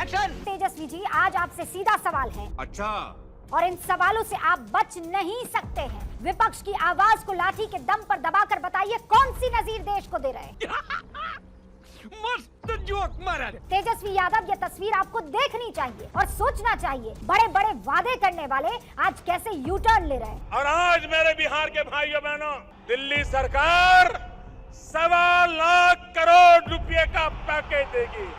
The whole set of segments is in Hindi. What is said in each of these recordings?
एक्शन। तेजस्वी जी, आज आपसे सीधा सवाल है। अच्छा। और इन सवालों से आप बच नहीं सकते हैं। विपक्ष की आवाज को लाठी के दम पर दबाकर बताइए, कौन सी नजीर देश को दे रहे हैं? मस्त जोक मारा। तेजस्वी यादव, ये तस्वीर आपको देखनी चाहिए और सोचना चाहिए, बड़े बड़े वादे करने वाले आज कैसे यू टर्न ले रहे हैं। और आज मेरे बिहार के भाइयों बहनों, दिल्ली सरकार 1.25 लाख करोड़ रुपए का पैकेज देगी।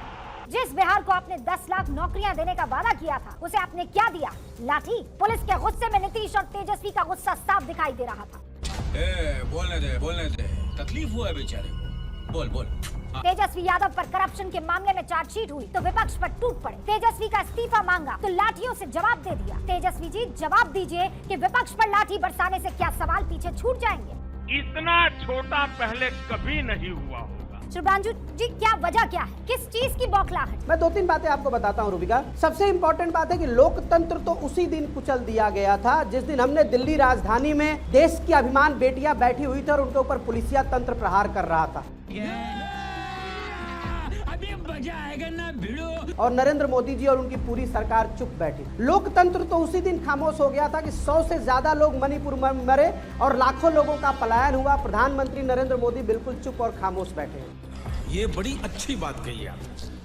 जिस बिहार को आपने 10 लाख नौकरियां देने का वादा किया था, उसे आपने क्या दिया? लाठी। पुलिस के गुस्से में नीतीश और तेजस्वी का गुस्सा साफ दिखाई दे रहा था। बोलने दे, तकलीफ हुआ है बेचारे को। बोल। तेजस्वी यादव पर करप्शन के मामले में चार्जशीट हुई तो विपक्ष पर टूट पड़े। तेजस्वी का इस्तीफा मांगा तो लाठियों से जवाब दे दिया। तेजस्वी जी, जवाब दीजिए कि विपक्ष पर लाठी बरसाने से क्या सवाल पीछे छूट जाएंगे? इतना छोटा पहले कभी नहीं हुआ होगा। शुभ्रांशु जी, क्या वजह क्या है? किस चीज की बौखलाहट? मैं 2-3 बातें आपको बताता हूं रूबिका। सबसे इम्पोर्टेंट बात है कि लोकतंत्र तो उसी दिन कुचल दिया गया था जिस दिन हमने दिल्ली राजधानी में देश की अभिमान बेटियां बैठी हुई थी और उनके ऊपर पुलिसिया तंत्र प्रहार कर रहा था। अभी मजा आएगा ना भिड़ो। और नरेंद्र मोदी जी और उनकी पूरी सरकार चुप बैठी। लोकतंत्र तो उसी दिन खामोश हो गया था कि 100 से ज्यादा लोग मणिपुर में मरे और लाखों लोगों का पलायन हुआ। प्रधानमंत्री नरेंद्र मोदी बिल्कुल चुप और खामोश बैठे हैं। ये बड़ी अच्छी बात कही आप।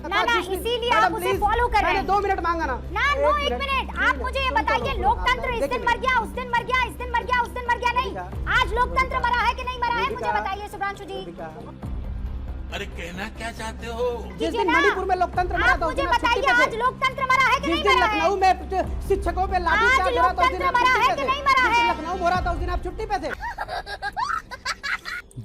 ना, इसीलिए आप उसे फॉलो कर रहे हैं। 2 मिनट मांगा ना। एक मिनट। आप मुझे ये बताइए, लोकतंत्र इस दिन मर गया, उस दिन मर गया, इस दिन मर गया, उस दिन मर गया नहीं। आज लोकतंत्र मरा है कि नहीं मरा है, मुझे बताइए शुभ्रांशु जी। अरे कहना क्या चाहते हो? जिस दिन मणिपुर में लोकतंत्र मरा था, मुझे बताइए, आज लोकतंत्र मरा है कि नहीं मरा है? लखनऊ में शिक्षकों पे लाठीचार्ज हो रहा था, उस दिन आप मरा है कि नहीं मरा है? लखनऊ हो रहा था, उस दिन आप छुट्टी पे थे।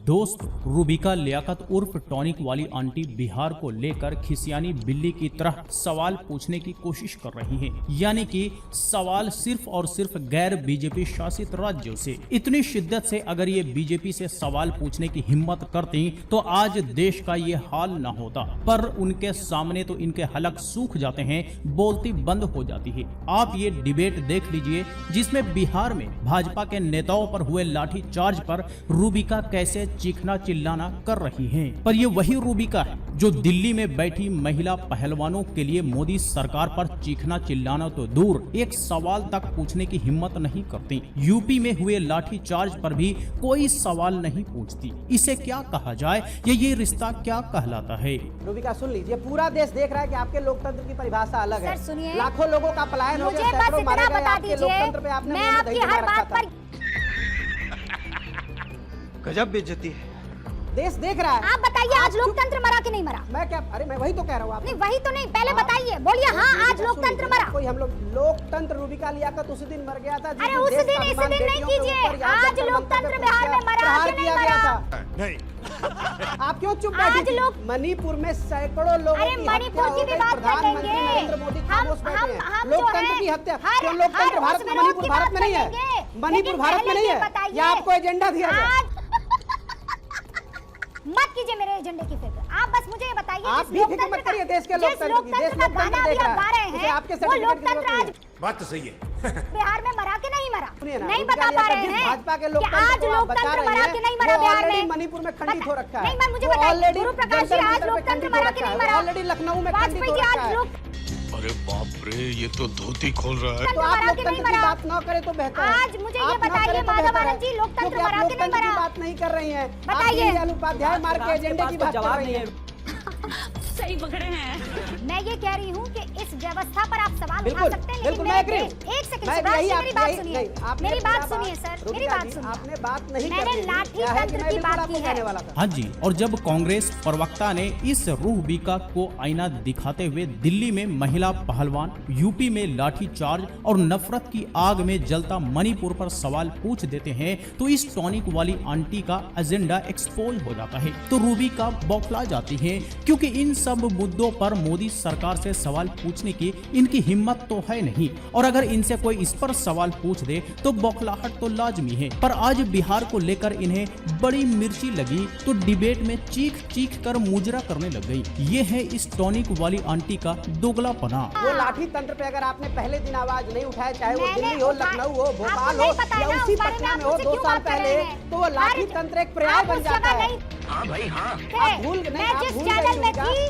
दोस्त, रूबिका लियाकत उर्फ टॉनिक वाली आंटी बिहार को लेकर खिसियानी बिल्ली की तरह सवाल पूछने की कोशिश कर रही हैं। यानी कि सवाल सिर्फ और सिर्फ गैर बीजेपी शासित राज्यों से। इतनी शिद्दत से अगर ये बीजेपी से सवाल पूछने की हिम्मत करती तो आज देश का ये हाल न होता। पर उनके सामने तो इनके हलक सूख जाते हैं, बोलती बंद हो जाती है। आप ये डिबेट देख लीजिए जिसमें बिहार में भाजपा के नेताओं पर हुए लाठीचार्ज पर रूबिका कैसे चीखना चिल्लाना कर रही हैं। पर ये वही रूबिका है जो दिल्ली में बैठी महिला पहलवानों के लिए मोदी सरकार पर चीखना चिल्लाना तो दूर, एक सवाल तक पूछने की हिम्मत नहीं करती। यूपी में हुए लाठीचार्ज पर भी कोई सवाल नहीं पूछती। इसे क्या कहा जाए, ये रिश्ता क्या कहलाता है? रूबिका सुन लीजिए, पूरा देश देख रहा है कि आपके लोकतंत्र की परिभाषा अलग है। सुनिए, लाखों लोगों का पलायन हो गया, सैकड़ों मारे गए। आपके लोकतंत्र पे आपने मैं आपकी हर बात पर गजब बेइज्जती है। देश देख रहा है। आप बताइए, आज लोकतंत्र मरा कि नहीं मरा? मैं क्या, अरे मैं वही तो कह रहा हूँ। नहीं वही तो नहीं, पहले बताइए, बोलिए हाँ आज लोकतंत्र मरा। कोई हम लोग लोकतंत्र रूबिका लियाकत उसी दिन मर गया था। अरे उस दिन इस दिन नहीं कीजिए, आज लोकतंत्र बिहार में मरा कि नहीं मरा? नहीं। आप क्यों चुप बैठे? मणिपुर में सैकड़ों लोगों की मणिपुर की भी बात प्रधानमंत्री नरेंद्र मोदी खामोश बैठे हैं। लोकतंत्र की हत्या, क्यों लोकतंत्र भारत में, मणिपुर भारत में नहीं है? मणिपुर भारत में नहीं है, या आपको एजेंडा दिया गया? मत कीजिए मेरे एजेंडे की फिक्र। आप बस मुझे ये बताइए, आप भी फिक्र मत करिए देश के लोकतंत्र की। देश लोकतंत्र देख रहा है, आपके सर्टिफिकेट की जरूरत नहीं। बात तो सही है। बिहार में मरा कि नहीं मरा? नहीं बता पा रहे हैं भाजपा के कि आज लोकतंत्र मरा कि नहीं मरा बिहार में? मणिपुर में खंडित हो रखा है। नहीं, मुझे बताइए गुरु प्रकाश जी, आज लोकतंत्र मरा कि नहीं मरा? ऑलरेडी लखनऊ में खंडित हो रखा है। अरे बाप रे, ये तो धोती खोल रहा है। तो आप लोकतंत्र की बात न करें तो बेहतर है। आज मुझे ये बताइए माधवानंद जी, लोकतंत्र मरा कि नहीं मरा? बात नहीं कर रही हैं, बताइए। उपाध्याय मार के एजेंडे की बात कर रही हैं। सही पकड़े हैं। मैं ये कह रही हूँ कि इस व्यवस्था पर आप सवाल उठा सकते हैं, लेकिन एक सेकंड मेरी बात सुनिए, मेरी बात सुनिए सर, मेरी बात सुनिए। आपने बात नहीं मैंने लाठी तंत्र की बात की है। हाँ जी, और जब कांग्रेस प्रवक्ता ने इस रूबिका को आईना दिखाते हुए दिल्ली में महिला पहलवान, यूपी में लाठीचार्ज और नफरत की आग में जलता मणिपुर पर सवाल पूछ देते हैं तो इस टॉनिक वाली आंटी का एजेंडा एक्सपोज हो जाता है। तो रूबिका बौखला जाती है क्योंकि इन सब मुद्दों पर मोदी सरकार से सवाल पूछने की इनकी हिम्मत हिम्मत तो है नहीं, और अगर इनसे कोई इस पर सवाल पूछ दे तो बौखलाहट तो लाजमी है। पर आज बिहार को लेकर इन्हें बड़ी मिर्ची लगी तो डिबेट में चीख चीख कर मुजरा करने लग गई। ये है इस टॉनिक वाली आंटी का दोगलापना। वो लाठी तंत्र पे अगर आपने पहले दिन आवाज नहीं उठाया, चाहे वो दिल्ली हो, लखनऊ हो, भोपाल हो या उसी पटना में हो 2 साल पहले, तो वो लाठी तंत्र एक पर्याय बन जाता है। हाँ भाई हाँ। आप भूल गए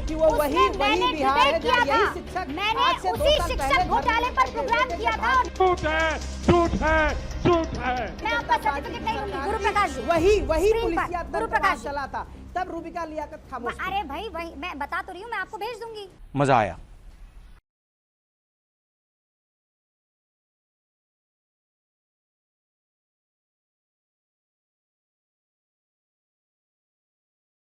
कि वो वही बिहार है जहाँ यही शिक्षक आज से 2 साल पहले घोटाले पर प्रोग्राम किया था। झूठ है, झूठ है, झूठ है। मैं आपका सर्टिफिकेट नहीं दूंगी। गुरुप्रकाश जी, वही स्क्रीन पर, पुलिसिया गुरुप्रकाश चला था, तब रूबिका लियाकत खामोश थी। अरे भाई वही मैं बता तो रही हूँ, मैं आपको भेज दूंगी। मजा आया।